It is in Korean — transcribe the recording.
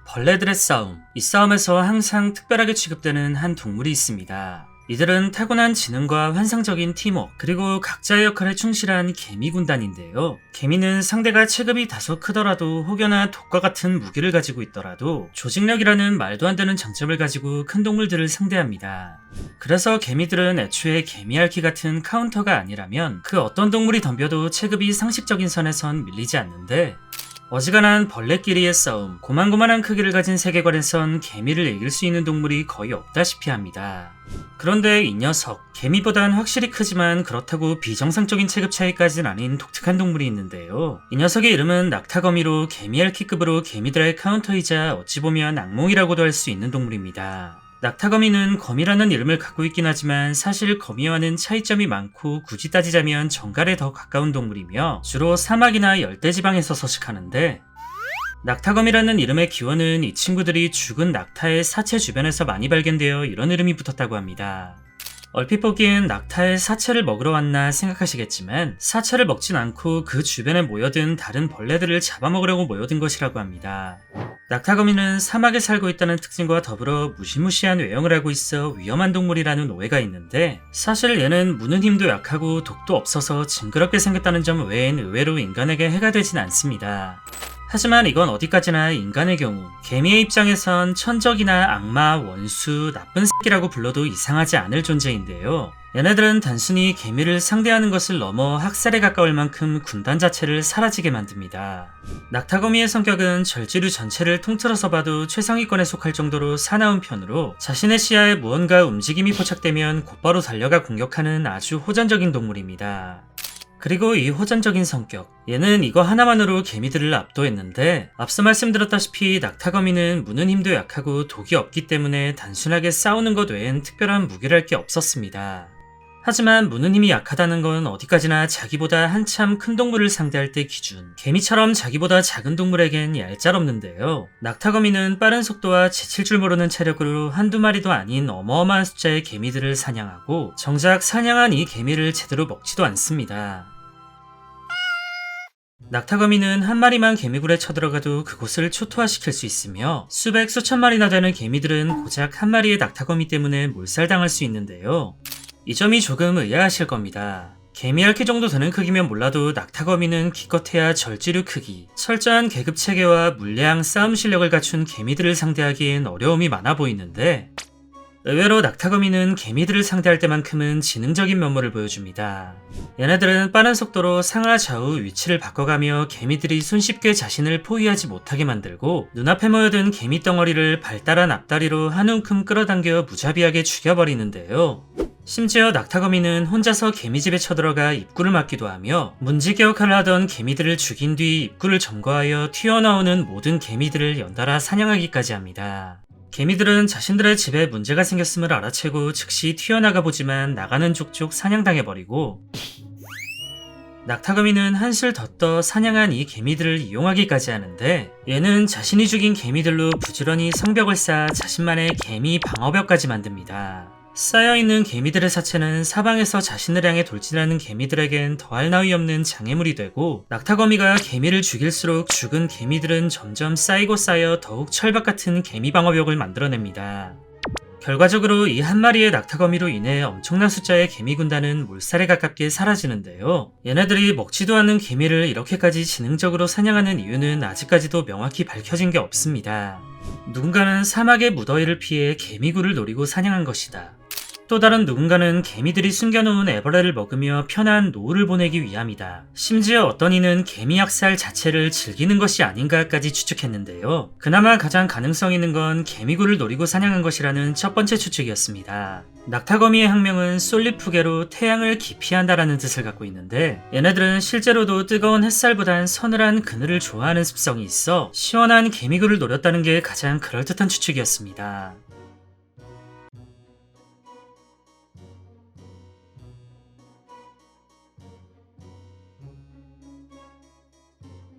벌레들의 싸움. 이 싸움에서 항상 특별하게 취급되는 한 동물이 있습니다. 이들은 타고난 지능과 환상적인 팀워크, 그리고 각자의 역할에 충실한 개미 군단인데요. 개미는 상대가 체급이 다소 크더라도 혹여나 독과 같은 무기를 가지고 있더라도 조직력이라는 말도 안 되는 장점을 가지고 큰 동물들을 상대합니다. 그래서 개미들은 애초에 개미핥기 같은 카운터가 아니라면 그 어떤 동물이 덤벼도 체급이 상식적인 선에선 밀리지 않는데, 어지간한 벌레끼리의 싸움, 고만고만한 크기를 가진 세계관에선 개미를 이길 수 있는 동물이 거의 없다시피 합니다. 그런데 이 녀석, 개미보단 확실히 크지만 그렇다고 비정상적인 체급 차이까지는 아닌 독특한 동물이 있는데요. 이 녀석의 이름은 낙타거미로 개미핥기급으로 개미들의 카운터이자 어찌 보면 악몽이라고도 할 수 있는 동물입니다. 낙타거미는 거미라는 이름을 갖고 있긴 하지만 사실 거미와는 차이점이 많고 굳이 따지자면 정갈에 더 가까운 동물이며 주로 사막이나 열대지방에서 서식하는데, 낙타거미라는 이름의 기원은 이 친구들이 죽은 낙타의 사체 주변에서 많이 발견되어 이런 이름이 붙었다고 합니다. 얼핏 보기엔 낙타의 사체를 먹으러 왔나 생각하시겠지만 사체를 먹진 않고 그 주변에 모여든 다른 벌레들을 잡아먹으려고 모여든 것이라고 합니다. 낙타거미는 사막에 살고 있다는 특징과 더불어 무시무시한 외형을 하고 있어 위험한 동물이라는 오해가 있는데, 사실 얘는 무는 힘도 약하고 독도 없어서 징그럽게 생겼다는 점 외엔 의외로 인간에게 해가 되진 않습니다. 하지만 이건 어디까지나 인간의 경우, 개미의 입장에선 천적이나 악마, 원수, 나쁜 새끼라고 불러도 이상하지 않을 존재인데요. 얘네들은 단순히 개미를 상대하는 것을 넘어 학살에 가까울 만큼 군단 자체를 사라지게 만듭니다. 낙타거미의 성격은 절지류 전체를 통틀어서 봐도 최상위권에 속할 정도로 사나운 편으로 자신의 시야에 무언가 움직임이 포착되면 곧바로 달려가 공격하는 아주 호전적인 동물입니다. 그리고 이 호전적인 성격, 얘는 이거 하나만으로 개미들을 압도했는데, 앞서 말씀드렸다시피 낙타거미는 무는 힘도 약하고 독이 없기 때문에 단순하게 싸우는 것 외엔 특별한 무기랄 게 없었습니다. 하지만 무는 힘이 약하다는 건 어디까지나 자기보다 한참 큰 동물을 상대할 때 기준, 개미처럼 자기보다 작은 동물에겐 얄짤없는데요. 낙타거미는 빠른 속도와 지칠 줄 모르는 체력으로 한두 마리도 아닌 어마어마한 숫자의 개미들을 사냥하고, 정작 사냥한 이 개미를 제대로 먹지도 않습니다. 낙타거미는 한 마리만 개미굴에 쳐들어가도 그곳을 초토화시킬 수 있으며, 수백 수천 마리나 되는 개미들은 고작 한 마리의 낙타거미 때문에 몰살당할 수 있는데요. 이 점이 조금 의아하실 겁니다. 개미핥기 정도 되는 크기면 몰라도 낙타거미는 기껏해야 절지류 크기, 철저한 계급 체계와 물량, 싸움 실력을 갖춘 개미들을 상대하기엔 어려움이 많아 보이는데, 의외로 낙타거미는 개미들을 상대할 때만큼은 지능적인 면모를 보여줍니다. 얘네들은 빠른 속도로 상하 좌우 위치를 바꿔가며 개미들이 손쉽게 자신을 포위하지 못하게 만들고, 눈앞에 모여든 개미 덩어리를 발달한 앞다리로 한 움큼 끌어당겨 무자비하게 죽여버리는데요. 심지어 낙타거미는 혼자서 개미집에 쳐들어가 입구를 막기도 하며, 문지기 역할을 하던 개미들을 죽인 뒤 입구를 점거하여 튀어나오는 모든 개미들을 연달아 사냥하기까지 합니다. 개미들은 자신들의 집에 문제가 생겼음을 알아채고 즉시 튀어나가 보지만 나가는 족족 사냥당해버리고, 낙타거미는 한술 더 떠 사냥한 이 개미들을 이용하기까지 하는데, 얘는 자신이 죽인 개미들로 부지런히 성벽을 쌓아 자신만의 개미 방어벽까지 만듭니다. 쌓여있는 개미들의 사체는 사방에서 자신을 향해 돌진하는 개미들에겐 더할 나위 없는 장애물이 되고, 낙타거미가 개미를 죽일수록 죽은 개미들은 점점 쌓이고 쌓여 더욱 철벽같은 개미 방어벽을 만들어냅니다. 결과적으로 이 한 마리의 낙타거미로 인해 엄청난 숫자의 개미 군단은 몰살에 가깝게 사라지는데요. 얘네들이 먹지도 않는 개미를 이렇게까지 지능적으로 사냥하는 이유는 아직까지도 명확히 밝혀진 게 없습니다. 누군가는 사막의 무더위를 피해 개미굴을 노리고 사냥한 것이다. 또 다른 누군가는 개미들이 숨겨놓은 애벌레를 먹으며 편한 노후를 보내기 위함이다. 심지어 어떤 이는 개미 학살 자체를 즐기는 것이 아닌가까지 추측했는데요. 그나마 가장 가능성 있는 건 개미굴을 노리고 사냥한 것이라는 첫 번째 추측이었습니다. 낙타거미의 학명은 솔리푸게로 태양을 기피한다라는 뜻을 갖고 있는데, 얘네들은 실제로도 뜨거운 햇살보단 서늘한 그늘을 좋아하는 습성이 있어 시원한 개미굴을 노렸다는 게 가장 그럴듯한 추측이었습니다.